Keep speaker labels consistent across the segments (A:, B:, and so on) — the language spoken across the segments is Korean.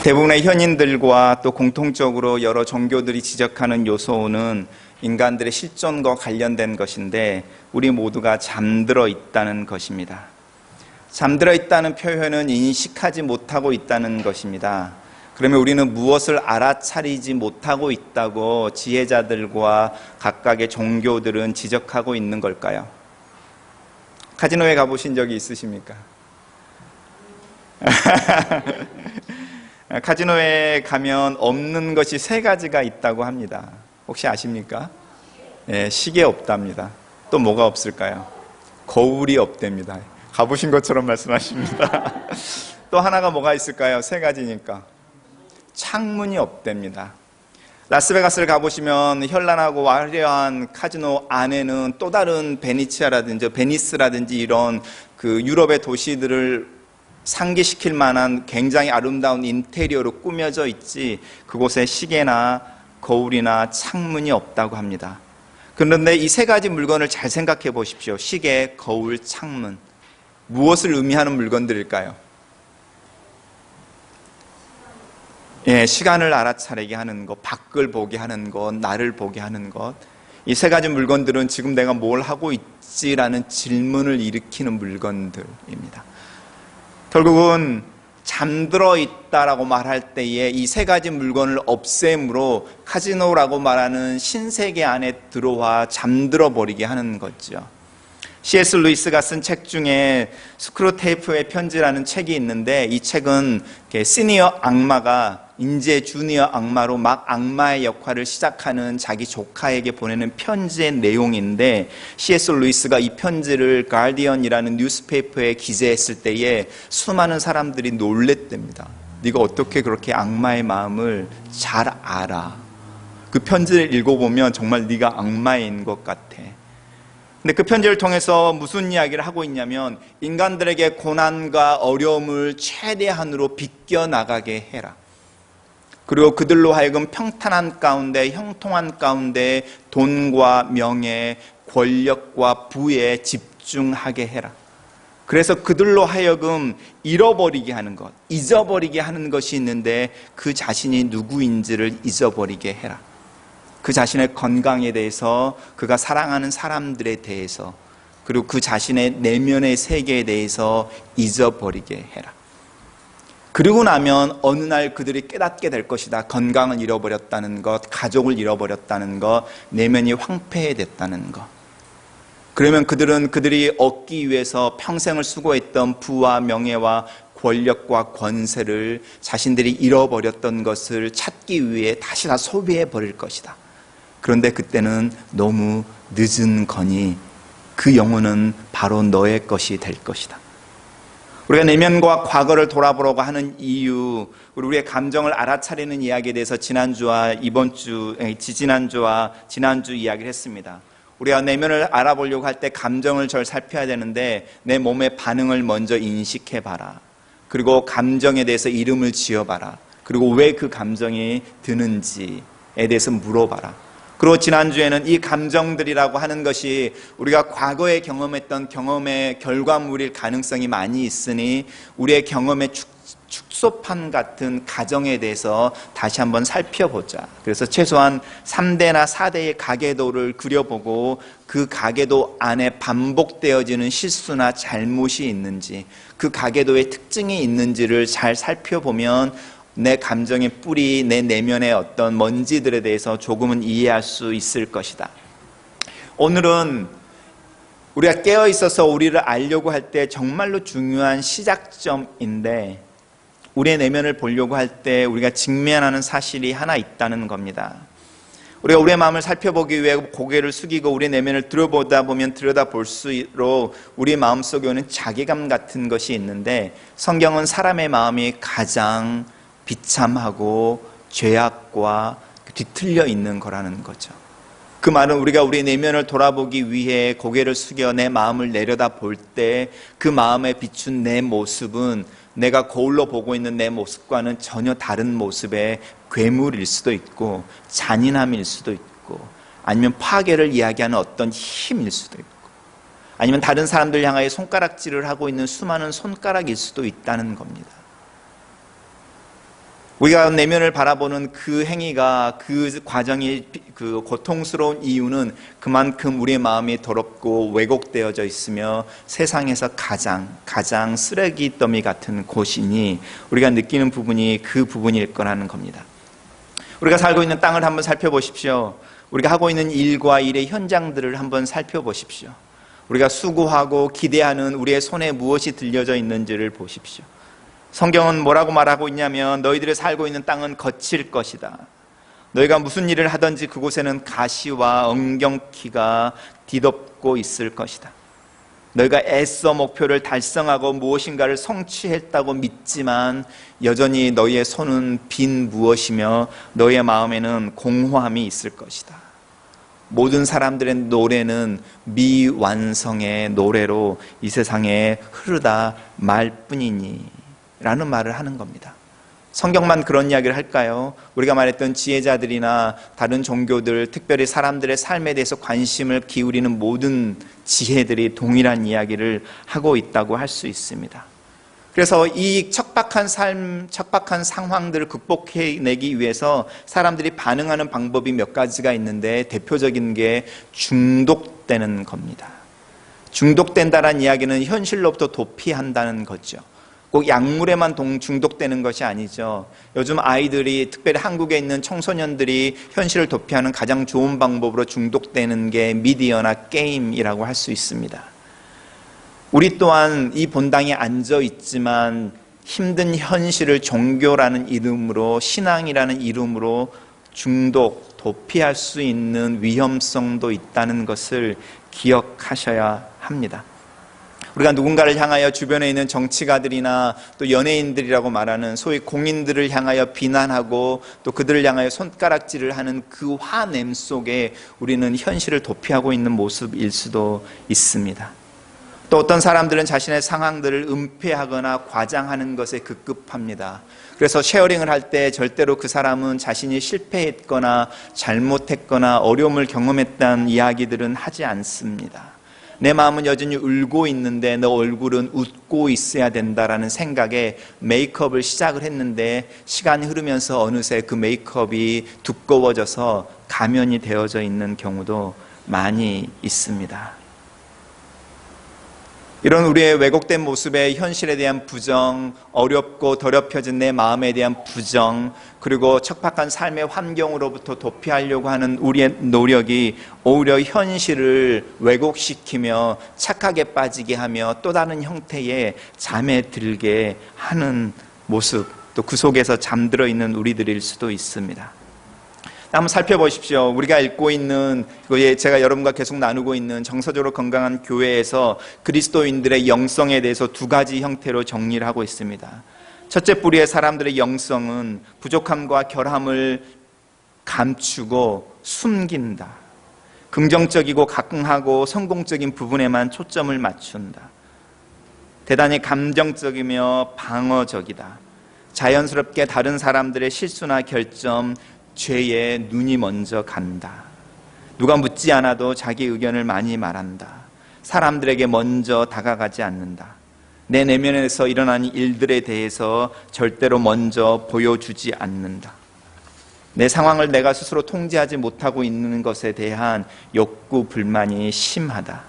A: 대부분의 현인들과 또 공통적으로 여러 종교들이 지적하는 요소는 인간들의 실존과 관련된 것인데 우리 모두가 잠들어 있다는 것입니다. 잠들어 있다는 표현은 인식하지 못하고 있다는 것입니다. 그러면 우리는 무엇을 알아차리지 못하고 있다고 지혜자들과 각각의 종교들은 지적하고 있는 걸까요? 카지노에 가보신 적이 있으십니까? 카지노에 가면 없는 것이 세 가지가 있다고 합니다. 혹시 아십니까? 네, 시계 없답니다. 또 뭐가 없을까요? 거울이 없답니다. 가보신 것처럼 말씀하십니다. 또 하나가 뭐가 있을까요? 세 가지니까. 창문이 없답니다. 라스베가스를 가보시면 현란하고 화려한 카지노 안에는 또 다른 베니스라든지 이런 그 유럽의 도시들을 상기시킬 만한 굉장히 아름다운 인테리어로 꾸며져 있지 그곳에 시계나 거울이나 창문이 없다고 합니다. 그런데 이 세 가지 물건을 잘 생각해 보십시오. 시계, 거울, 창문. 무엇을 의미하는 물건들일까요? 예, 시간을 알아차리게 하는 것, 밖을 보게 하는 것, 나를 보게 하는 것. 이 세 가지 물건들은 지금 내가 뭘 하고 있지라는 질문을 일으키는 물건들입니다. 결국은 잠들어 있다라고 말할 때에 이 세 가지 물건을 없앰으로 카지노라고 말하는 신세계 안에 들어와 잠들어 버리게 하는 거죠. C.S. 루이스가 쓴 책 중에 스크루테이프의 편지라는 책이 있는데 이 책은 시니어 악마가 이제 주니어 악마로 막 악마의 역할을 시작하는 자기 조카에게 보내는 편지의 내용인데 C.S. 루이스가 이 편지를 가디언이라는 뉴스페이퍼에 기재했을 때에 수많은 사람들이 놀랬답니다. 네가 어떻게 그렇게 악마의 마음을 잘 알아? 그 편지를 읽어보면 정말 네가 악마인 것 같아. 근데 그 편지를 통해서 무슨 이야기를 하고 있냐면 인간들에게 고난과 어려움을 최대한으로 비껴나가게 해라. 그리고 그들로 하여금 평탄한 가운데, 형통한 가운데 돈과 명예, 권력과 부에 집중하게 해라. 그래서 그들로 하여금 잃어버리게 하는 것, 잊어버리게 하는 것이 있는데 그 자신이 누구인지를 잊어버리게 해라. 그 자신의 건강에 대해서, 그가 사랑하는 사람들에 대해서, 그리고 그 자신의 내면의 세계에 대해서 잊어버리게 해라. 그리고 나면 어느 날 그들이 깨닫게 될 것이다. 건강을 잃어버렸다는 것, 가족을 잃어버렸다는 것, 내면이 황폐해졌다는 것. 그러면 그들이 얻기 위해서 평생을 수고했던 부와 명예와 권력과 권세를 자신들이 잃어버렸던 것을 찾기 위해 다시 다 소비해 버릴 것이다. 그런데 그때는 너무 늦은 거니 그 영혼은 바로 너의 것이 될 것이다. 우리가 내면과 과거를 돌아보려고 하는 이유, 우리의 감정을 알아차리는 이야기에 대해서 지난주와 지난주 이야기를 했습니다. 우리가 내면을 알아보려고 할 때 감정을 잘 살펴야 되는데 내 몸의 반응을 먼저 인식해봐라. 그리고 감정에 대해서 이름을 지어봐라. 그리고 왜 그 감정이 드는지에 대해서 물어봐라. 그리고 지난주에는 이 감정들이라고 하는 것이 우리가 과거에 경험했던 경험의 결과물일 가능성이 많이 있으니 우리의 경험의 축소판 같은 가정에 대해서 다시 한번 살펴보자. 그래서 최소한 3대나 4대의 가계도를 그려보고 그 가계도 안에 반복되어지는 실수나 잘못이 있는지, 그 가계도의 특징이 있는지를 잘 살펴보면 내 감정의 뿌리, 내 내면의 어떤 먼지들에 대해서 조금은 이해할 수 있을 것이다. 오늘은 우리가 깨어 있어서 우리를 알려고 할 때 정말로 중요한 시작점인데 우리의 내면을 보려고 할 때 우리가 직면하는 사실이 하나 있다는 겁니다. 우리가 우리의 마음을 살펴보기 위해 고개를 숙이고 우리의 내면을 들여다보다 보면 들여다볼수록 우리의 마음속에 오는 자괴감 같은 것이 있는데 성경은 사람의 마음이 가장 비참하고 죄악과 뒤틀려 있는 거라는 거죠. 그 말은 우리가 우리 내면을 돌아보기 위해 고개를 숙여 내 마음을 내려다볼 때 그 마음에 비춘 내 모습은 내가 거울로 보고 있는 내 모습과는 전혀 다른 모습의 괴물일 수도 있고 잔인함일 수도 있고 아니면 파괴를 이야기하는 어떤 힘일 수도 있고 아니면 다른 사람들 향하여 손가락질을 하고 있는 수많은 손가락일 수도 있다는 겁니다. 우리가 내면을 바라보는 그 행위가, 그 과정이 그 고통스러운 이유는 그만큼 우리의 마음이 더럽고 왜곡되어져 있으며 세상에서 가장 쓰레기 더미 같은 곳이니 우리가 느끼는 부분이 그 부분일 거라는 겁니다. 우리가 살고 있는 땅을 한번 살펴보십시오. 우리가 하고 있는 일과 일의 현장들을 한번 살펴보십시오. 우리가 수고하고 기대하는 우리의 손에 무엇이 들려져 있는지를 보십시오. 성경은 뭐라고 말하고 있냐면 너희들이 살고 있는 땅은 거칠 것이다. 너희가 무슨 일을 하든지 그곳에는 가시와 엉겅퀴가 뒤덮고 있을 것이다. 너희가 애써 목표를 달성하고 무엇인가를 성취했다고 믿지만 여전히 너희의 손은 빈 무엇이며 너희의 마음에는 공허함이 있을 것이다. 모든 사람들의 노래는 미완성의 노래로 이 세상에 흐르다 말 뿐이니 라는 말을 하는 겁니다. 성경만 그런 이야기를 할까요? 우리가 말했던 지혜자들이나 다른 종교들, 특별히 사람들의 삶에 대해서 관심을 기울이는 모든 지혜들이 동일한 이야기를 하고 있다고 할 수 있습니다. 그래서 이 척박한 삶, 척박한 상황들을 극복해내기 위해서 사람들이 반응하는 방법이 몇 가지가 있는데 대표적인 게 중독되는 겁니다. 중독된다는 이야기는 현실로부터 도피한다는 거죠. 꼭 약물에만 중독되는 것이 아니죠. 요즘 아이들이, 특별히 한국에 있는 청소년들이 현실을 도피하는 가장 좋은 방법으로 중독되는 게 미디어나 게임이라고 할 수 있습니다. 우리 또한 이 본당에 앉아 있지만 힘든 현실을 종교라는 이름으로, 신앙이라는 이름으로 중독, 도피할 수 있는 위험성도 있다는 것을 기억하셔야 합니다. 우리가 누군가를 향하여 주변에 있는 정치가들이나 또 연예인들이라고 말하는 소위 공인들을 향하여 비난하고 또 그들을 향하여 손가락질을 하는 그 화냄 속에 우리는 현실을 도피하고 있는 모습일 수도 있습니다. 또 어떤 사람들은 자신의 상황들을 은폐하거나 과장하는 것에 급급합니다. 그래서 쉐어링을 할 때 절대로 그 사람은 자신이 실패했거나 잘못했거나 어려움을 경험했다는 이야기들은 하지 않습니다. 내 마음은 여전히 울고 있는데 너 얼굴은 웃고 있어야 된다라는 생각에 메이크업을 시작을 했는데 시간이 흐르면서 어느새 그 메이크업이 두꺼워져서 가면이 되어져 있는 경우도 많이 있습니다. 이런 우리의 왜곡된 모습의 현실에 대한 부정, 어렵고 더럽혀진 내 마음에 대한 부정, 그리고 척박한 삶의 환경으로부터 도피하려고 하는 우리의 노력이 오히려 현실을 왜곡시키며 착각에 빠지게 하며 또 다른 형태의 잠에 들게 하는 모습, 또 그 속에서 잠들어 있는 우리들일 수도 있습니다. 한번 살펴보십시오. 우리가 읽고 있는, 제가 여러분과 계속 나누고 있는 정서적으로 건강한 교회에서 그리스도인들의 영성에 대해서 두 가지 형태로 정리를 하고 있습니다. 첫째 뿌리의 사람들의 영성은 부족함과 결함을 감추고 숨긴다. 긍정적이고 각흥하고 성공적인 부분에만 초점을 맞춘다. 대단히 감정적이며 방어적이다. 자연스럽게 다른 사람들의 실수나 결점, 죄에 눈이 먼저 간다. 누가 묻지 않아도 자기 의견을 많이 말한다. 사람들에게 먼저 다가가지 않는다. 내 내면에서 일어나는 일들에 대해서 절대로 먼저 보여주지 않는다. 내 상황을 내가 스스로 통제하지 못하고 있는 것에 대한 욕구, 불만이 심하다.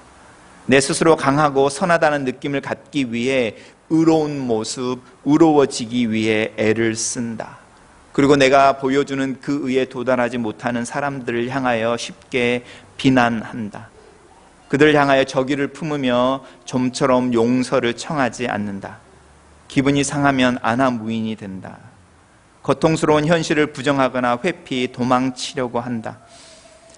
A: 내 스스로 강하고 선하다는 느낌을 갖기 위해 의로운 모습, 의로워지기 위해 애를 쓴다. 그리고 내가 보여주는 그 의에 도달하지 못하는 사람들을 향하여 쉽게 비난한다. 그들을 향하여 적의를 품으며 좀처럼 용서를 청하지 않는다. 기분이 상하면 안하무인이 된다. 고통스러운 현실을 부정하거나 회피, 도망치려고 한다.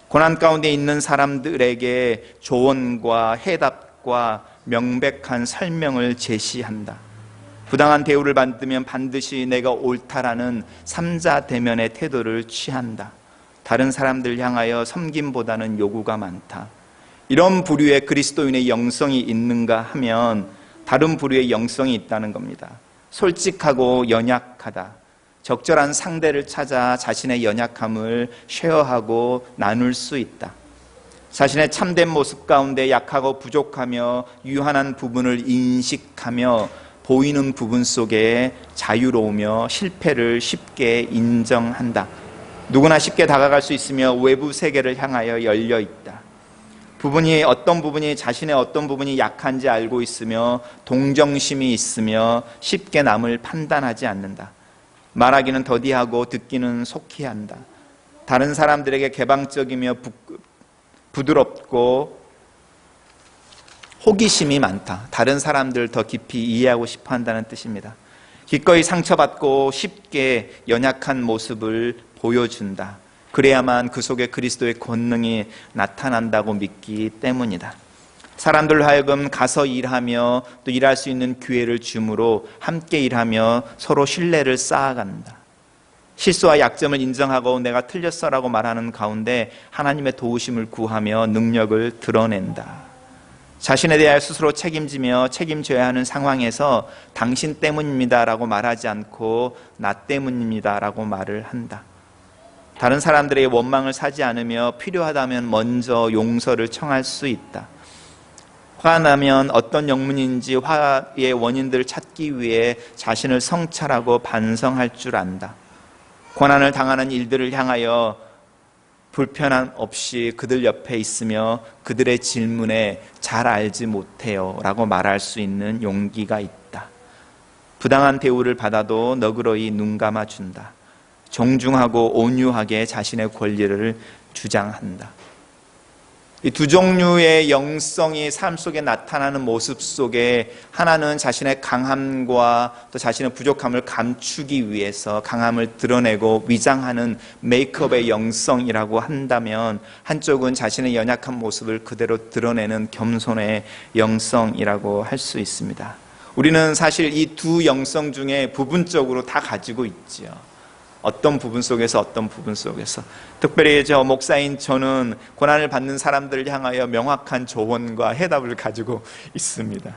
A: 고난 가운데 있는 사람들에게 조언과 해답과 명백한 설명을 제시한다. 부당한 대우를 받으면 반드시 내가 옳다라는 삼자 대면의 태도를 취한다. 다른 사람들 향하여 섬김보다는 요구가 많다. 이런 부류의 그리스도인의 영성이 있는가 하면 다른 부류의 영성이 있다는 겁니다. 솔직하고 연약하다. 적절한 상대를 찾아 자신의 연약함을 쉐어하고 나눌 수 있다. 자신의 참된 모습 가운데 약하고 부족하며 유한한 부분을 인식하며 보이는 부분 속에 자유로우며 실패를 쉽게 인정한다. 누구나 쉽게 다가갈 수 있으며 외부 세계를 향하여 열려 있다. 어떤 부분이 자신의 어떤 부분이 약한지 알고 있으며 동정심이 있으며 쉽게 남을 판단하지 않는다. 말하기는 더디하고 듣기는 속히 한다. 다른 사람들에게 개방적이며 부드럽고 호기심이 많다. 다른 사람들을 더 깊이 이해하고 싶어 한다는 뜻입니다. 기꺼이 상처받고 쉽게 연약한 모습을 보여준다. 그래야만 그 속에 그리스도의 권능이 나타난다고 믿기 때문이다. 사람들로 하여금 가서 일하며 또 일할 수 있는 기회를 주므로 함께 일하며 서로 신뢰를 쌓아간다. 실수와 약점을 인정하고 내가 틀렸어라고 말하는 가운데 하나님의 도우심을 구하며 능력을 드러낸다. 자신에 대하여 스스로 책임지며 책임져야 하는 상황에서 당신 때문입니다라고 말하지 않고 나 때문입니다라고 말을 한다. 다른 사람들의 원망을 사지 않으며 필요하다면 먼저 용서를 청할 수 있다. 화가 나면 어떤 영문인지 화의 원인들을 찾기 위해 자신을 성찰하고 반성할 줄 안다. 고난을 당하는 일들을 향하여 불편함 없이 그들 옆에 있으며 그들의 질문에 잘 알지 못해요 라고 말할 수 있는 용기가 있다. 부당한 대우를 받아도 너그러이 눈 감아준다. 정중하고 온유하게 자신의 권리를 주장한다. 이 두 종류의 영성이 삶 속에 나타나는 모습 속에 하나는 자신의 강함과 또 자신의 부족함을 감추기 위해서 강함을 드러내고 위장하는 메이크업의 영성이라고 한다면 한쪽은 자신의 연약한 모습을 그대로 드러내는 겸손의 영성이라고 할 수 있습니다. 우리는 사실 이 두 영성 중에 부분적으로 다 가지고 있지요. 어떤 부분 속에서 어떤 부분 속에서 특별히 목사인 저는 고난을 받는 사람들을 향하여 명확한 조언과 해답을 가지고 있습니다.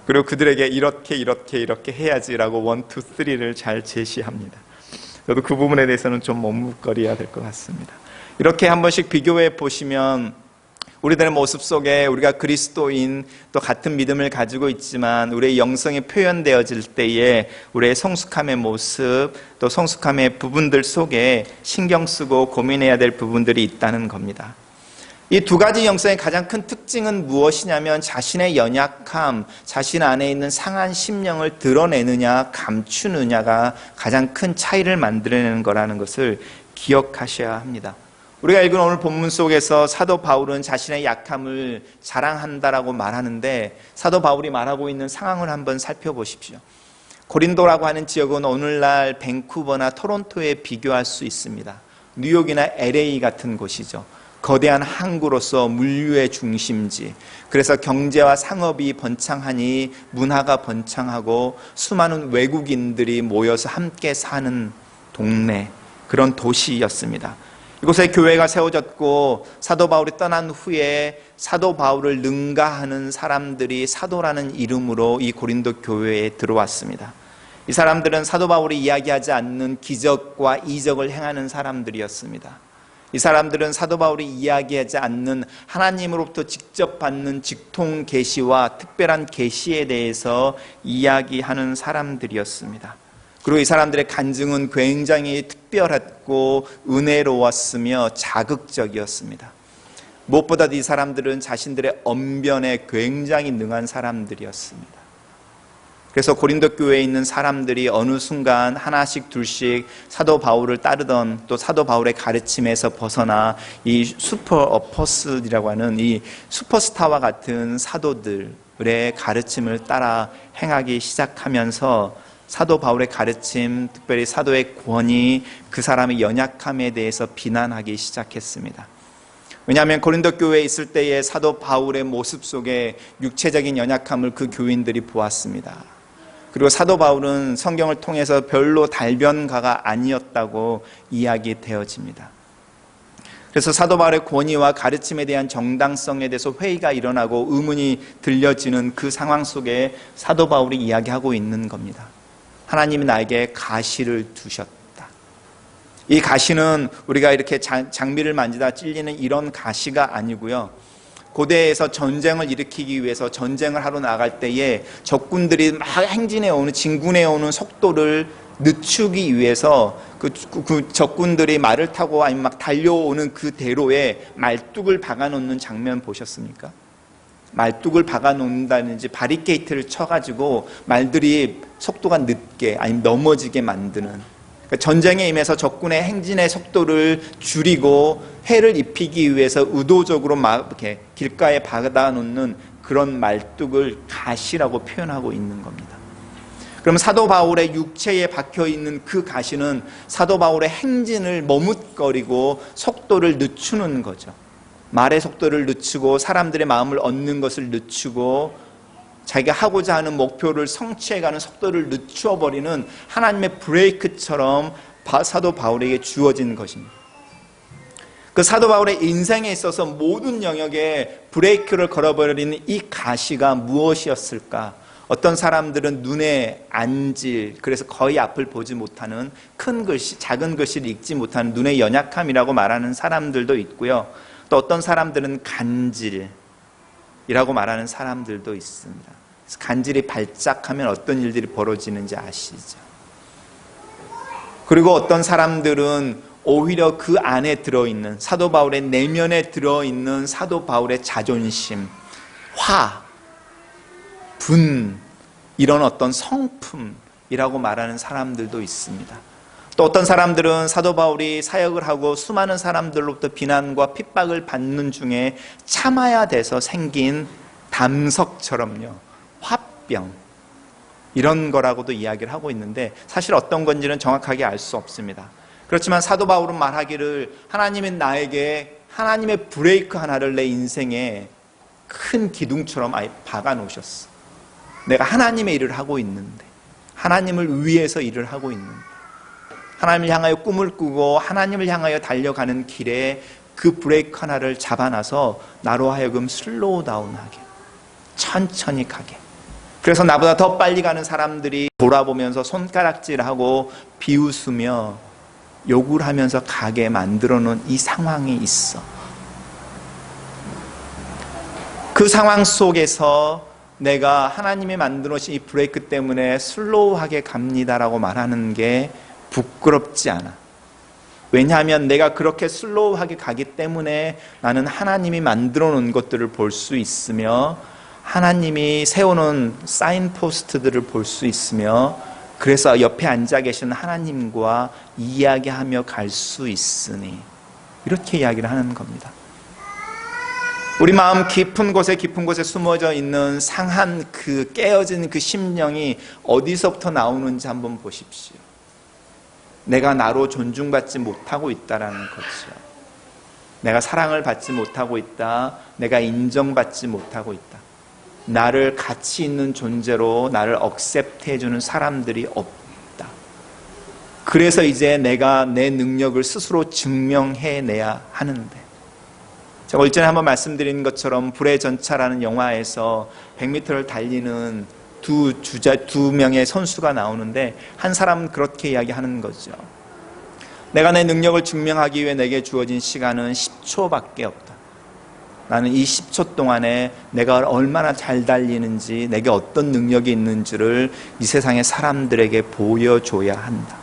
A: 그리고 그들에게 이렇게 해야지라고 1, 2, 3를 잘 제시합니다. 저도 그 부분에 대해서는 좀 머뭇거려야 될 것 같습니다. 이렇게 한 번씩 비교해 보시면 우리들의 모습 속에 우리가 그리스도인 또 같은 믿음을 가지고 있지만 우리의 영성이 표현되어질 때에 우리의 성숙함의 모습 또 성숙함의 부분들 속에 신경 쓰고 고민해야 될 부분들이 있다는 겁니다. 이 두 가지 영성의 가장 큰 특징은 무엇이냐면 자신의 연약함, 자신 안에 있는 상한 심령을 드러내느냐 감추느냐가 가장 큰 차이를 만들어내는 거라는 것을 기억하셔야 합니다. 우리가 읽은 오늘 본문 속에서 사도 바울은 자신의 약함을 자랑한다라고 말하는데 사도 바울이 말하고 있는 상황을 한번 살펴보십시오. 고린도라고 하는 지역은 오늘날 밴쿠버나 토론토에 비교할 수 있습니다. 뉴욕이나 LA 같은 곳이죠. 거대한 항구로서 물류의 중심지, 그래서 경제와 상업이 번창하니 문화가 번창하고 수많은 외국인들이 모여서 함께 사는 동네, 그런 도시였습니다. 이곳에 교회가 세워졌고 사도 바울이 떠난 후에 사도 바울을 능가하는 사람들이 사도라는 이름으로 이 고린도 교회에 들어왔습니다. 이 사람들은 사도 바울이 이야기하지 않는 기적과 이적을 행하는 사람들이었습니다. 이 사람들은 사도 바울이 이야기하지 않는 하나님으로부터 직접 받는 직통 계시와 특별한 계시에 대해서 이야기하는 사람들이었습니다. 그리고 이 사람들의 간증은 굉장히 특별했고 은혜로웠으며 자극적이었습니다. 무엇보다도 이 사람들은 자신들의 언변에 굉장히 능한 사람들이었습니다. 그래서 고린도 교회에 있는 사람들이 어느 순간 하나씩 둘씩 사도 바울을 따르던 또 사도 바울의 가르침에서 벗어나 이 슈퍼 어퍼스라고 하는 이 슈퍼스타와 같은 사도들의 가르침을 따라 행하기 시작하면서 사도 바울의 가르침, 특별히 사도의 권위, 그 사람의 연약함에 대해서 비난하기 시작했습니다. 왜냐하면 고린도 교회에 있을 때의 사도 바울의 모습 속에 육체적인 연약함을 그 교인들이 보았습니다. 그리고 사도 바울은 성경을 통해서 별로 달변가가 아니었다고 이야기되어집니다. 그래서 사도 바울의 권위와 가르침에 대한 정당성에 대해서 회의가 일어나고 의문이 들려지는 그 상황 속에 사도 바울이 이야기하고 있는 겁니다. 하나님이 나에게 가시를 두셨다. 이 가시는 우리가 이렇게 장미를 만지다 찔리는 이런 가시가 아니고요. 고대에서 전쟁을 일으키기 위해서 전쟁을 하러 나갈 때에 적군들이 막 행진해 오는, 진군해 오는 속도를 늦추기 위해서 그 적군들이 말을 타고 아니면 막 달려오는 그 대로에 말뚝을 박아놓는 장면 보셨습니까? 말뚝을 박아놓는다든지 바리케이트를 쳐가지고 말들이 속도가 늦게 아니면 넘어지게 만드는, 그러니까 전쟁에 임해서 적군의 행진의 속도를 줄이고 해를 입히기 위해서 의도적으로 막 이렇게 길가에 박아놓는 그런 말뚝을 가시라고 표현하고 있는 겁니다. 그럼 사도 바울의 육체에 박혀 있는 그 가시는 사도 바울의 행진을 머뭇거리고 속도를 늦추는 거죠. 말의 속도를 늦추고 사람들의 마음을 얻는 것을 늦추고 자기가 하고자 하는 목표를 성취해가는 속도를 늦추어버리는 하나님의 브레이크처럼 사도 바울에게 주어진 것입니다. 그 사도 바울의 인생에 있어서 모든 영역에 브레이크를 걸어버리는 이 가시가 무엇이었을까? 어떤 사람들은 눈에 안질, 그래서 거의 앞을 보지 못하는 큰 글씨, 작은 글씨를 읽지 못하는 눈의 연약함이라고 말하는 사람들도 있고요. 또 어떤 사람들은 간질이라고 말하는 사람들도 있습니다. 간질이 발작하면 어떤 일들이 벌어지는지 아시죠? 그리고 어떤 사람들은 오히려 그 안에 들어있는, 사도 바울의 내면에 들어있는 사도 바울의 자존심, 화, 분, 이런 어떤 성품이라고 말하는 사람들도 있습니다. 또 어떤 사람들은 사도 바울이 사역을 하고 수많은 사람들로부터 비난과 핍박을 받는 중에 참아야 돼서 생긴 담석처럼요, 화병, 이런 거라고도 이야기를 하고 있는데 사실 어떤 건지는 정확하게 알 수 없습니다. 그렇지만 사도 바울은 말하기를 하나님이 나에게 하나님의 브레이크 하나를 내 인생에 큰 기둥처럼 아예 박아 놓으셨어. 내가 하나님의 일을 하고 있는데, 하나님을 위해서 일을 하고 있는데, 하나님을 향하여 꿈을 꾸고 하나님을 향하여 달려가는 길에 그 브레이크 하나를 잡아놔서 나로 하여금 슬로우 다운하게, 천천히 가게. 그래서 나보다 더 빨리 가는 사람들이 돌아보면서 손가락질하고 비웃으며 욕을 하면서 가게 만들어 놓은 이 상황이 있어. 그 상황 속에서 내가 하나님이 만들어 놓으신 이 브레이크 때문에 슬로우하게 갑니다라고 말하는 게 부끄럽지 않아. 왜냐하면 내가 그렇게 슬로우하게 가기 때문에 나는 하나님이 만들어 놓은 것들을 볼 수 있으며 하나님이 세워놓은 사인포스트들을 볼 수 있으며 그래서 옆에 앉아 계신 하나님과 이야기하며 갈 수 있으니, 이렇게 이야기를 하는 겁니다. 우리 마음 깊은 곳에 숨어져 있는 상한 그 깨어진 그 심령이 어디서부터 나오는지 한번 보십시오. 내가 나로 존중받지 못하고 있다라는 거죠. 내가 사랑을 받지 못하고 있다. 내가 인정받지 못하고 있다. 나를 가치 있는 존재로 나를 억셉트 해주는 사람들이 없다. 그래서 이제 내가 내 능력을 스스로 증명해내야 하는데, 제가 일전에 한번 말씀드린 것처럼 불의 전차라는 영화에서 100m를 달리는 두 명의 선수가 나오는데 한 사람은 그렇게 이야기하는 거죠. 내가 내 능력을 증명하기 위해 내게 주어진 시간은 10초밖에 없다. 나는 이 10초 동안에 내가 얼마나 잘 달리는지, 내게 어떤 능력이 있는지를 이 세상의 사람들에게 보여줘야 한다.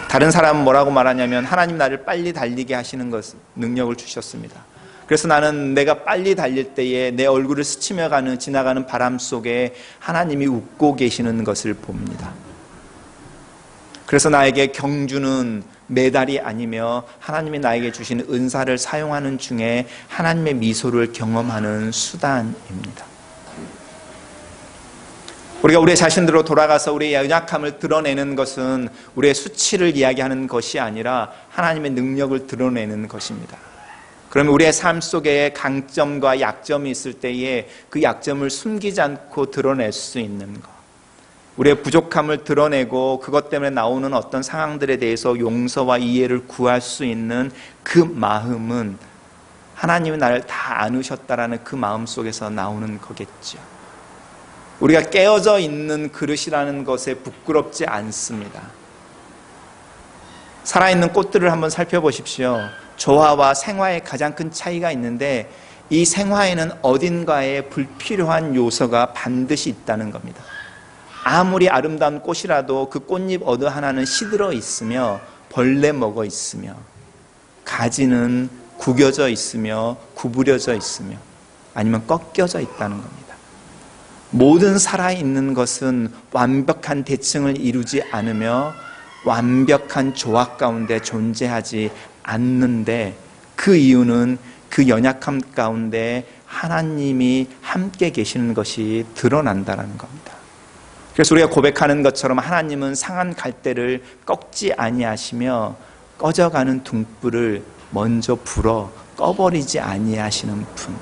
A: 다른 사람은 뭐라고 말하냐면 하나님 나를 빨리 달리게 하시는 능력을 주셨습니다. 그래서 나는 내가 빨리 달릴 때에 내 얼굴을 스치며 지나가는 바람 속에 하나님이 웃고 계시는 것을 봅니다. 그래서 나에게 경주는 메달이 아니며 하나님이 나에게 주신 은사를 사용하는 중에 하나님의 미소를 경험하는 수단입니다. 우리가 우리 자신들로 돌아가서 우리의 연약함을 드러내는 것은 우리의 수치를 이야기하는 것이 아니라 하나님의 능력을 드러내는 것입니다. 그러면 우리의 삶 속에 강점과 약점이 있을 때에 그 약점을 숨기지 않고 드러낼 수 있는 것, 우리의 부족함을 드러내고 그것 때문에 나오는 어떤 상황들에 대해서 용서와 이해를 구할 수 있는 그 마음은 하나님이 나를 다 안으셨다라는 그 마음 속에서 나오는 거겠죠. 우리가 깨어져 있는 그릇이라는 것에 부끄럽지 않습니다. 살아있는 꽃들을 한번 살펴보십시오. 조화와 생화의 가장 큰 차이가 있는데 이 생화에는 어딘가에 불필요한 요소가 반드시 있다는 겁니다. 아무리 아름다운 꽃이라도 그 꽃잎 어느 하나는 시들어 있으며 벌레 먹어 있으며 가지는 구겨져 있으며 구부려져 있으며 아니면 꺾여져 있다는 겁니다. 모든 살아있는 것은 완벽한 대칭을 이루지 않으며 완벽한 조합 가운데 존재하지 않는데 그 이유는 그 연약함 가운데 하나님이 함께 계시는 것이 드러난다는 겁니다. 그래서 우리가 고백하는 것처럼 하나님은 상한 갈대를 꺾지 아니하시며 꺼져가는 등불을 먼저 불어 꺼버리지 아니하시는 분.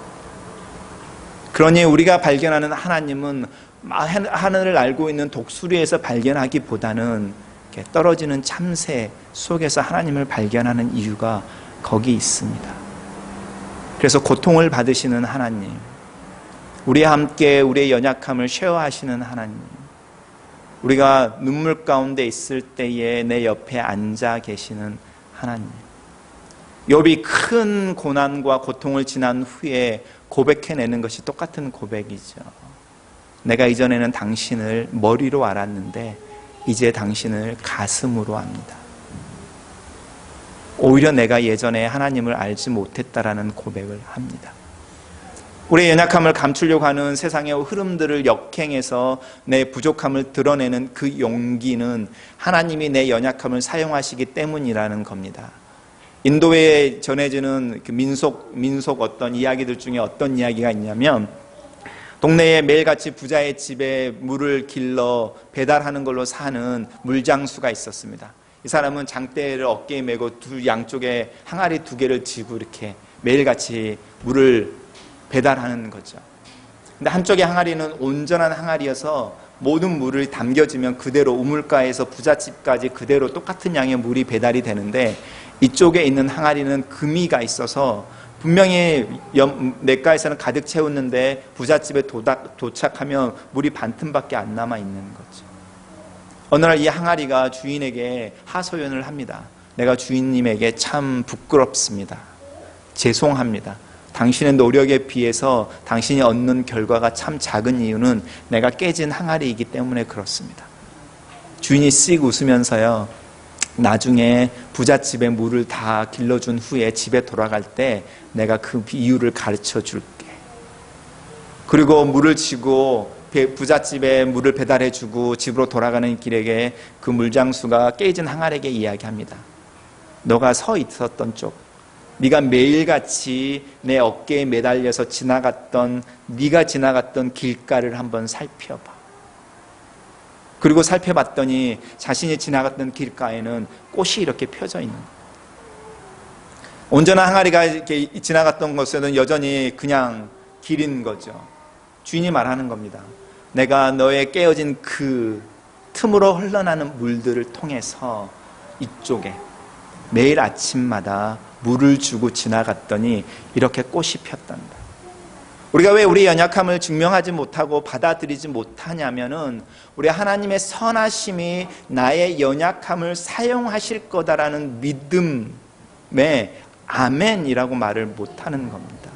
A: 그러니 우리가 발견하는 하나님은 하늘을 알고 있는 독수리에서 발견하기보다는 떨어지는 참새 속에서 하나님을 발견하는 이유가 거기 있습니다. 그래서 고통을 받으시는 하나님, 우리와 함께 우리의 연약함을 쉐어하시는 하나님, 우리가 눈물 가운데 있을 때에 내 옆에 앉아 계시는 하나님. 욥이 큰 고난과 고통을 지난 후에 고백해내는 것이 똑같은 고백이죠. 내가 이전에는 당신을 머리로 알았는데 이제 당신을 가슴으로 압니다. 오히려 내가 예전에 하나님을 알지 못했다라는 고백을 합니다. 우리의 연약함을 감추려고 하는 세상의 흐름들을 역행해서 내 부족함을 드러내는 그 용기는 하나님이 내 연약함을 사용하시기 때문이라는 겁니다. 인도에 전해지는 그 민속 어떤 이야기들 중에 어떤 이야기가 있냐면, 동네에 매일같이 부자의 집에 물을 길러 배달하는 걸로 사는 물장수가 있었습니다. 이 사람은 장대를 어깨에 메고 두 양쪽에 항아리 2개를 쥐고 이렇게 매일같이 물을 배달하는 거죠. 근데 한쪽의 항아리는 온전한 항아리여서 모든 물을 담겨지면 그대로 우물가에서 부잣집까지 그대로 똑같은 양의 물이 배달이 되는데, 이쪽에 있는 항아리는 금이가 있어서 분명히 냇가에서는 가득 채웠는데 부잣집에 도착하면 물이 반 틈밖에 안 남아 있는 거죠. 어느 날 이 항아리가 주인에게 하소연을 합니다. 내가 주인님에게 참 부끄럽습니다. 죄송합니다. 당신의 노력에 비해서 당신이 얻는 결과가 참 작은 이유는 내가 깨진 항아리이기 때문에 그렇습니다. 주인이 씩 웃으면서요, 나중에 부잣집에 물을 다 길러준 후에 집에 돌아갈 때 내가 그 이유를 가르쳐 줄게. 그리고 물을 치고 부잣집에 물을 배달해주고 집으로 돌아가는 길에 그 물장수가 깨진 항아리에게 이야기합니다. 너가 서 있었던 쪽, 네가 매일같이 내 어깨에 매달려서 지나갔던, 네가 지나갔던 길가를 한번 살펴봐. 그리고 살펴봤더니 자신이 지나갔던 길가에는 꽃이 이렇게 펴져 있는 거예요. 온전한 항아리가 이렇게 지나갔던 곳에는 여전히 그냥 길인 거죠. 주인이 말하는 겁니다. 내가 너의 깨어진 그 틈으로 흘러나는 물들을 통해서 이쪽에 매일 아침마다 물을 주고 지나갔더니 이렇게 꽃이 폈단다. 우리가 왜 우리의 연약함을 증명하지 못하고 받아들이지 못하냐면은 우리 하나님의 선하심이 나의 연약함을 사용하실 거다라는 믿음에 아멘이라고 말을 못하는 겁니다.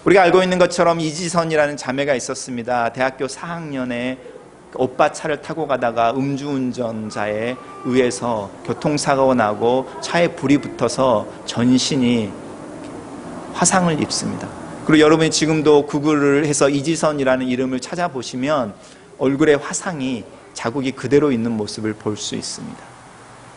A: 우리가 알고 있는 것처럼 이지선이라는 자매가 있었습니다. 대학교 4학년에 오빠 차를 타고 가다가 음주운전자에 의해서 교통사고가 나고 차에 불이 붙어서 전신이 화상을 입습니다. 그리고 여러분이 지금도 구글을 해서 이지선이라는 이름을 찾아보시면 얼굴에 화상이, 자국이 그대로 있는 모습을 볼 수 있습니다.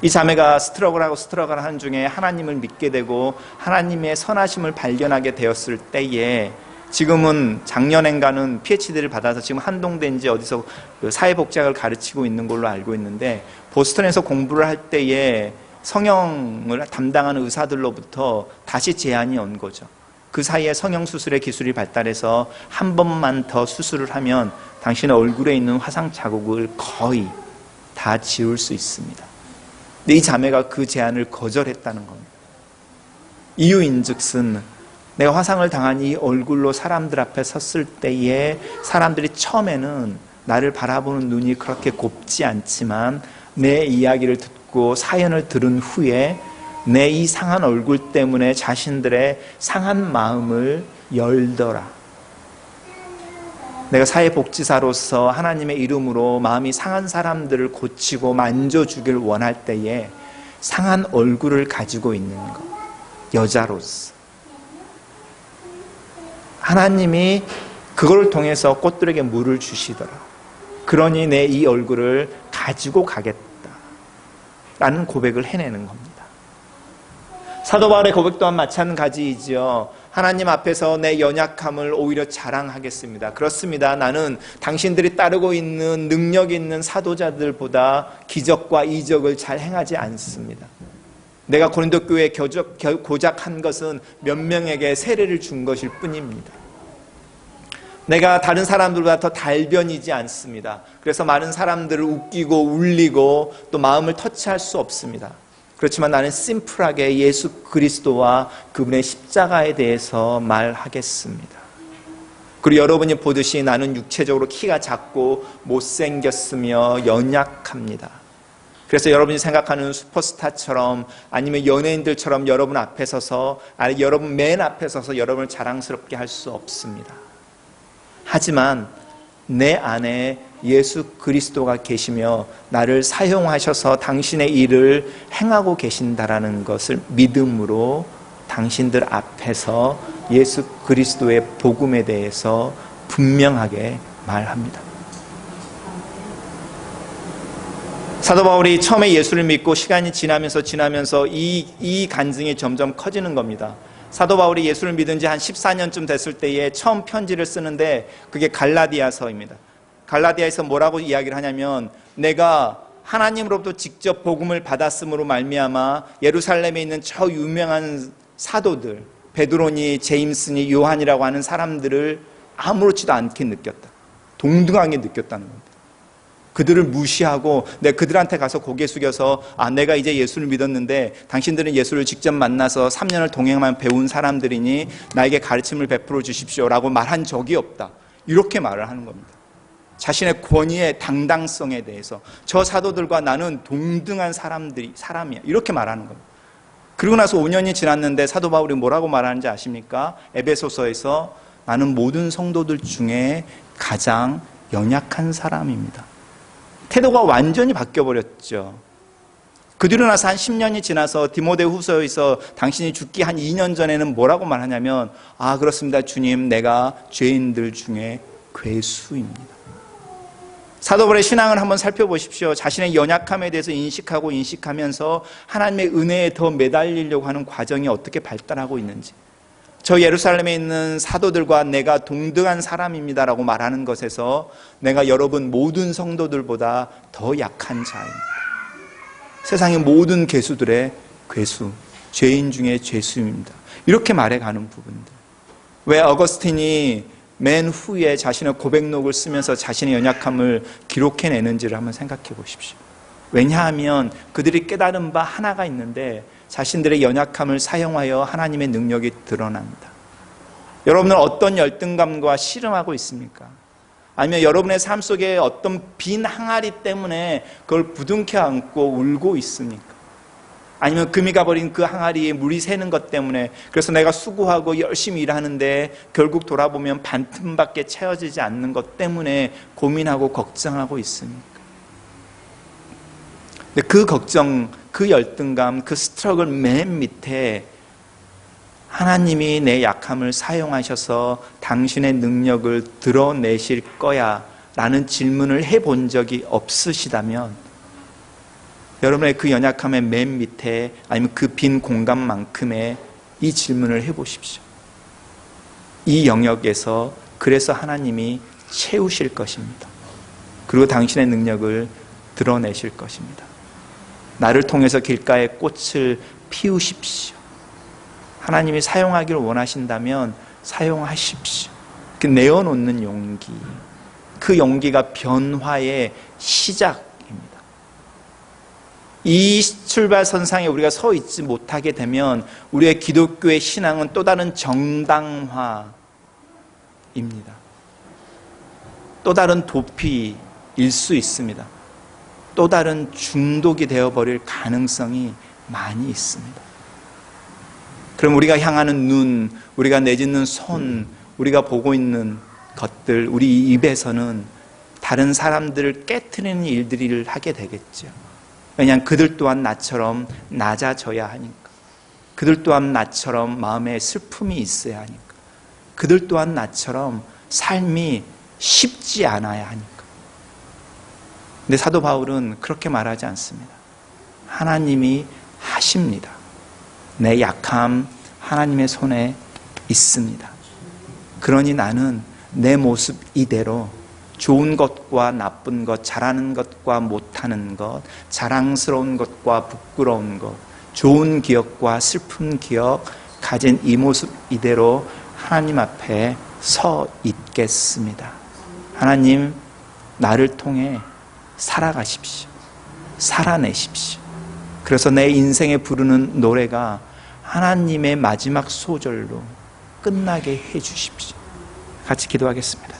A: 이 자매가 스트러글 하는 중에 하나님을 믿게 되고 하나님의 선하심을 발견하게 되었을 때에, 지금은 작년엔가는 PhD를 받아서 지금 한동대인지 어디서 사회복지학을 가르치고 있는 걸로 알고 있는데, 보스턴에서 공부를 할 때에 성형을 담당하는 의사들로부터 다시 제안이 온 거죠. 그 사이에 성형수술의 기술이 발달해서 한 번만 더 수술을 하면 당신의 얼굴에 있는 화상 자국을 거의 다 지울 수 있습니다. 근데 이 자매가 그 제안을 거절했다는 겁니다. 이유인즉슨 내가 화상을 당한 이 얼굴로 사람들 앞에 섰을 때에 사람들이 처음에는 나를 바라보는 눈이 그렇게 곱지 않지만 내 이야기를 듣고 사연을 들은 후에 내 이 상한 얼굴 때문에 자신들의 상한 마음을 열더라. 내가 사회복지사로서 하나님의 이름으로 마음이 상한 사람들을 고치고 만져주길 원할 때에 상한 얼굴을 가지고 있는 것, 여자로서 하나님이 그걸 통해서 꽃들에게 물을 주시더라. 그러니 내 이 얼굴을 가지고 가겠다 라는 고백을 해내는 겁니다. 사도 바울의 고백 또한 마찬가지이지요. 하나님 앞에서 내 연약함을 오히려 자랑하겠습니다. 그렇습니다. 나는 당신들이 따르고 있는 능력 있는 사도자들보다 기적과 이적을 잘 행하지 않습니다. 내가 고린도 교회에 고작 한 것은 몇 명에게 세례를 준 것일 뿐입니다. 내가 다른 사람들보다 더 달변이지 않습니다. 그래서 많은 사람들을 웃기고 울리고 또 마음을 터치할 수 없습니다. 그렇지만 나는 심플하게 예수 그리스도와 그분의 십자가에 대해서 말하겠습니다. 그리고 여러분이 보듯이 나는 육체적으로 키가 작고 못생겼으며 연약합니다. 그래서 여러분이 생각하는 슈퍼스타처럼 아니면 연예인들처럼 여러분 앞에 서서 아니 여러분 맨 앞에 서서 여러분을 자랑스럽게 할 수 없습니다. 하지만 내 안에 예수 그리스도가 계시며 나를 사용하셔서 당신의 일을 행하고 계신다라는 것을 믿음으로 당신들 앞에서 예수 그리스도의 복음에 대해서 분명하게 말합니다. 사도 바울이 처음에 예수를 믿고 시간이 지나면서 이 간증이 점점 커지는 겁니다. 사도 바울이 예수를 믿은 지 한 14년쯤 됐을 때에 처음 편지를 쓰는데 그게 갈라디아서입니다. 갈라디아에서 뭐라고 이야기를 하냐면 내가 하나님으로부터 직접 복음을 받았음으로 말미암아 예루살렘에 있는 저 유명한 사도들 베드로니 제임스니 요한이라고 하는 사람들을 아무렇지도 않게 느꼈다. 동등하게 느꼈다는 겁니다. 그들을 무시하고 내가 그들한테 가서 고개 숙여서 내가 이제 예수를 믿었는데 당신들은 예수를 직접 만나서 3년을 동행만 배운 사람들이니 나에게 가르침을 베풀어 주십시오라고 말한 적이 없다. 이렇게 말을 하는 겁니다. 자신의 권위의 당당성에 대해서 저 사도들과 나는 동등한 사람이야. 이렇게 말하는 겁니다. 그리고 나서 5년이 지났는데 사도 바울이 뭐라고 말하는지 아십니까? 에베소서에서 나는 모든 성도들 중에 가장 연약한 사람입니다. 태도가 완전히 바뀌어버렸죠. 그 뒤로 나서 한 10년이 지나서 디모데후서에서 당신이 죽기 한 2년 전에는 뭐라고 말하냐면 그렇습니다 주님, 내가 죄인들 중에 괴수입니다. 사도 바울의 신앙을 한번 살펴보십시오. 자신의 연약함에 대해서 인식하면서 하나님의 은혜에 더 매달리려고 하는 과정이 어떻게 발달하고 있는지, 저 예루살렘에 있는 사도들과 내가 동등한 사람입니다라고 말하는 것에서 내가 여러분 모든 성도들보다 더 약한 자입니다. 세상의 모든 괴수들의 괴수, 죄인 중에 죄수입니다. 이렇게 말해가는 부분들. 왜 어거스틴이 맨 후에 자신의 고백록을 쓰면서 자신의 연약함을 기록해내는지를 한번 생각해 보십시오. 왜냐하면 그들이 깨달은 바 하나가 있는데 자신들의 연약함을 사용하여 하나님의 능력이 드러납니다. 여러분은 어떤 열등감과 씨름하고 있습니까? 아니면 여러분의 삶 속에 어떤 빈 항아리 때문에 그걸 부둥켜 안고 울고 있습니까? 아니면 금이 가버린 그 항아리에 물이 새는 것 때문에 그래서 내가 수고하고 열심히 일하는데 결국 돌아보면 반틈밖에 채워지지 않는 것 때문에 고민하고 걱정하고 있습니까? 근데 그 걱정, 그 열등감, 그 스트러글 맨 밑에 하나님이 내 약함을 사용하셔서 당신의 능력을 드러내실 거야 라는 질문을 해본 적이 없으시다면 여러분의 그 연약함의 맨 밑에 아니면 그 빈 공간만큼의 이 질문을 해보십시오. 이 영역에서 그래서 하나님이 채우실 것입니다. 그리고 당신의 능력을 드러내실 것입니다. 나를 통해서 길가에 꽃을 피우십시오. 하나님이 사용하기를 원하신다면 사용하십시오. 그 내어놓는 용기, 그 용기가 변화의 시작입니다. 이 출발선상에 우리가 서 있지 못하게 되면 우리의 기독교의 신앙은 또 다른 정당화입니다. 또 다른 도피일 수 있습니다. 또 다른 중독이 되어버릴 가능성이 많이 있습니다. 그럼 우리가 향하는 눈, 우리가 내딛는 손, 우리가 보고 있는 것들, 우리 입에서는 다른 사람들을 깨트리는 일들을 하게 되겠죠. 왜냐하면 그들 또한 나처럼 낮아져야 하니까. 그들 또한 나처럼 마음에 슬픔이 있어야 하니까. 그들 또한 나처럼 삶이 쉽지 않아야 하니까. 근데 사도 바울은 그렇게 말하지 않습니다. 하나님이 하십니다. 내 약함 하나님의 손에 있습니다. 그러니 나는 내 모습 이대로 좋은 것과 나쁜 것, 잘하는 것과 못하는 것, 자랑스러운 것과 부끄러운 것, 좋은 기억과 슬픈 기억 가진 이 모습 이대로 하나님 앞에 서 있겠습니다. 하나님, 나를 통해 살아가십시오. 살아내십시오. 그래서 내 인생에 부르는 노래가 하나님의 마지막 소절로 끝나게 해주십시오. 같이 기도하겠습니다.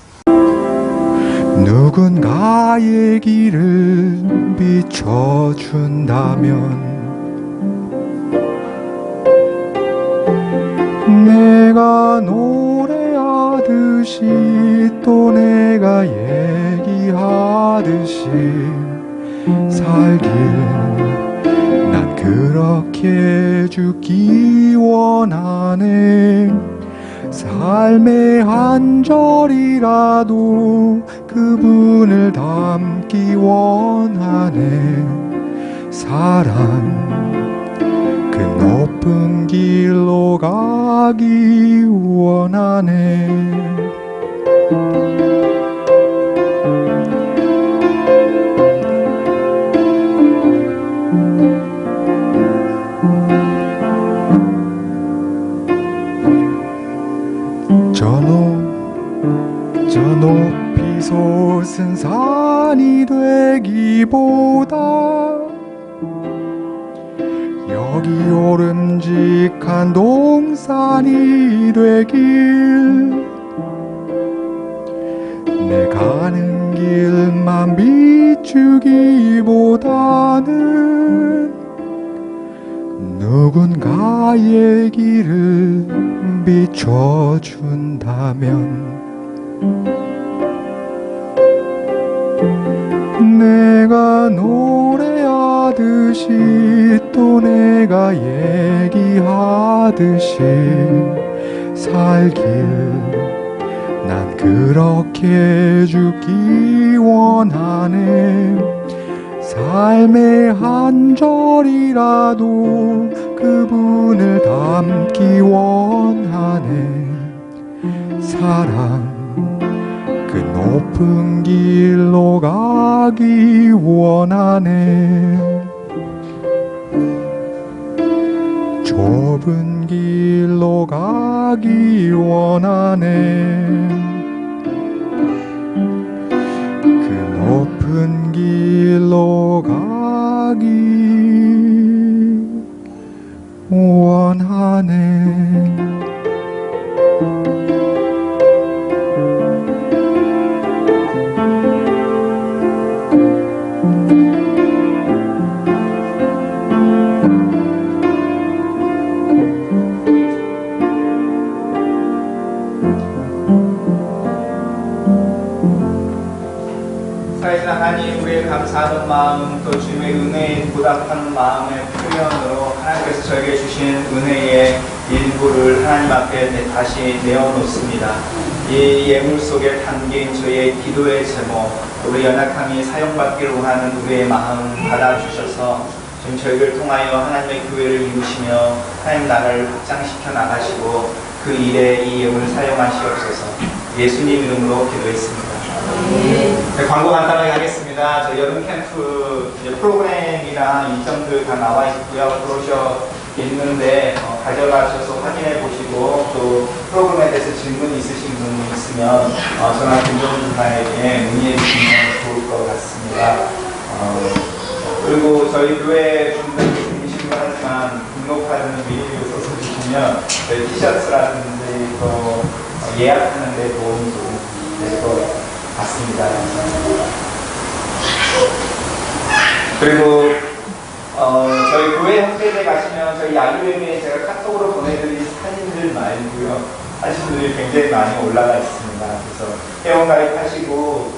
B: 누군가의 길을 비춰준다면 내가 노래하듯이 또 내가 얘기하듯이 살길 난 그렇게 죽기 원하네. 삶의 한 절이라도 그분을 닮기 원하네. 사랑 그 높은 길로 가기 원하네. 저 높이 솟은 산이 되기보다 여기 오름직한 동산이 되길. 내 가는 길만 비추기보다는 누군가의 길을 비춰준다면 내가 노래하듯이 또 내가 얘기하듯이 살길 난 그렇게 죽기 원하네. 삶의 한 절이라도 그분을 닮기 원하네. 사랑 그 높은 길로 가기 원하네. 좁은 길로 가기 원하네. 그 높은 길로 가기 원하네.
A: 하나님, 우리의 감사하는 마음, 또 주님의 은혜에 보답하는 마음의 표현으로 하나님께서 저에게 주신 은혜의 일부를 하나님 앞에 다시 내어놓습니다. 이 예물 속에 담긴 저희의 기도의 제목, 우리 연약함이 사용받기를 원하는 우리의 마음 받아주셔서 지금 저희를 통하여 하나님의 교회를 이루시며 하나님 나라를 확장시켜 나가시고 그 일에 이 예물을 사용하시옵소서. 예수님 이름으로 기도했습니다. 네, 광고 간단하게 하겠습니다. 저 여름 캠프 프로그램이랑 일정들 다 나와 있고요. 브로셔 있는데 가져가셔서 확인해 보시고 또 프로그램에 대해서 질문 있으신 분이 있으면 저나 김정준사에게 문의해 주시면 좋을 것 같습니다. 그리고 저희 교회 분들이신 것 하지만 등록하는 미리 써서 주시면 저희 티셔츠라든지 또 예약하는 데 도움이 좀 될 것 같습니다. 그리고 저희 교회 홈페이지에 가시면 저희 야유회에 제가 카톡으로 보내드린 하신 분들이 굉장히 많이 올라가 있습니다. 그래서 회원가입하시고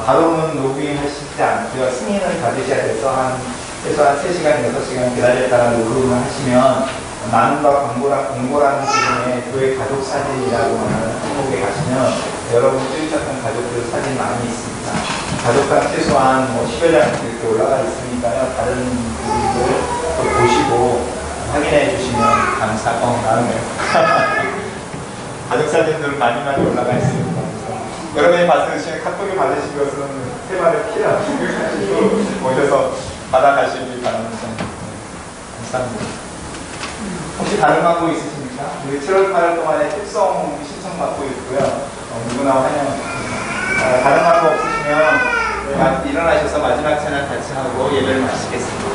A: 바로는 로그인하시지 않고요. 승인을 받으셔야 돼서 최소한 3시간, 6시간 기다렸다가 로그인을 하시면 나눔과 공고라는 부분에 교회 가족 사진이라고 하는 항목에 가시면 여러분 찍으셨던 가족들 사진 많이 있습니다. 가족당 최소한 10여 장 이렇게 올라가 있으니까요. 다른 분들 보시고 확인해 주시면 나누네요. 가족 사진들 많이 올라가 있습니다. 여러분이 받으신 카톡에 받으신 것은 세발의 피라 생각하시고 오셔서 받아가시기 바랍니다. 감사합니다. 혹시 다른 광고 있으십니까? 우리 7월 8월 동안에 특성 신청받고 있고요. 누구나 환영합니다. 다른 광고 없으시면 일어나셔서 마지막 찬양 같이 하고 예배를 마치겠습니다.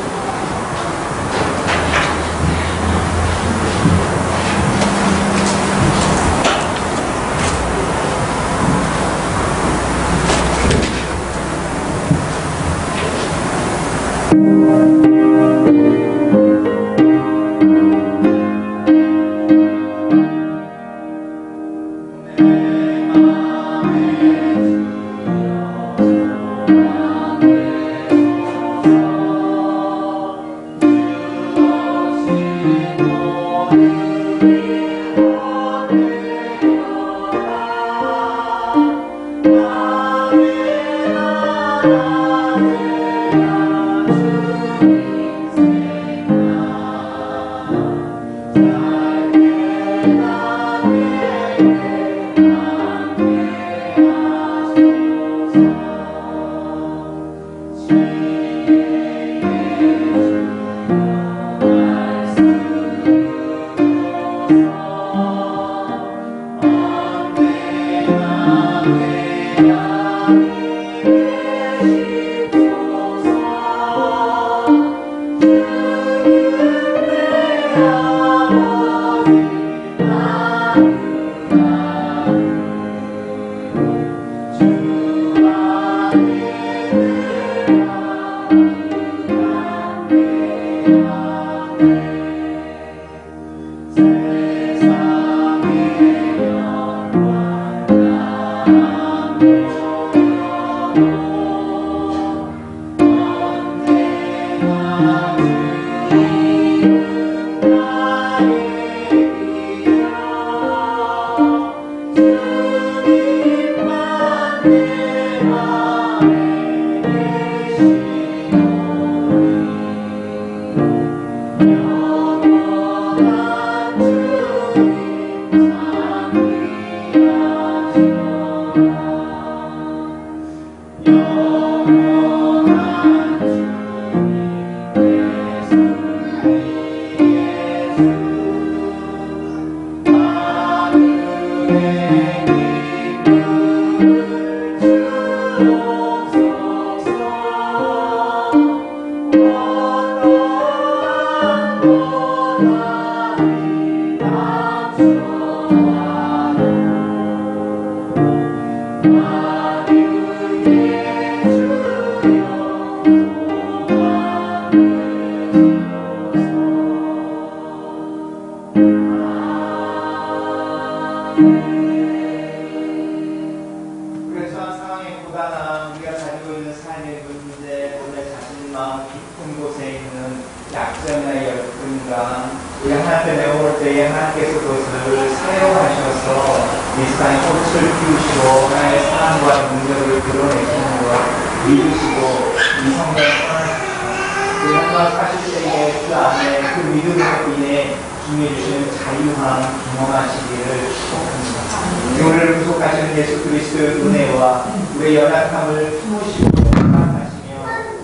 A: 우리를 구속하시는 예수 그리스도의 은혜와 우리의 연약함을 품으시고 사랑하시며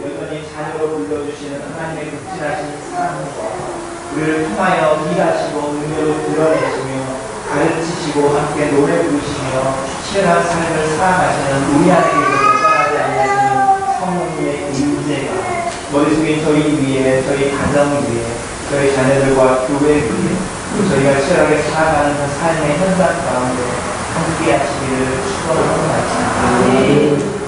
A: 여전히 자녀로 불러주시는 하나님의 극진하신 사랑과 우리를 통하여 일하시고 능력을 드러내시며 가르치시고 함께 노래 부르시며 신실한 삶을 살아가시는 우리 안에 계셔서 떠나지 않으시는 성령님의 인재가 머릿속에 저희 위에, 저희 가정 위에, 저희 자녀들과 교회 위에 또 저희가 치열하게 살아가는 그 삶의 현장 가운데 함께 하시기를 축원하고 말씀드립니다.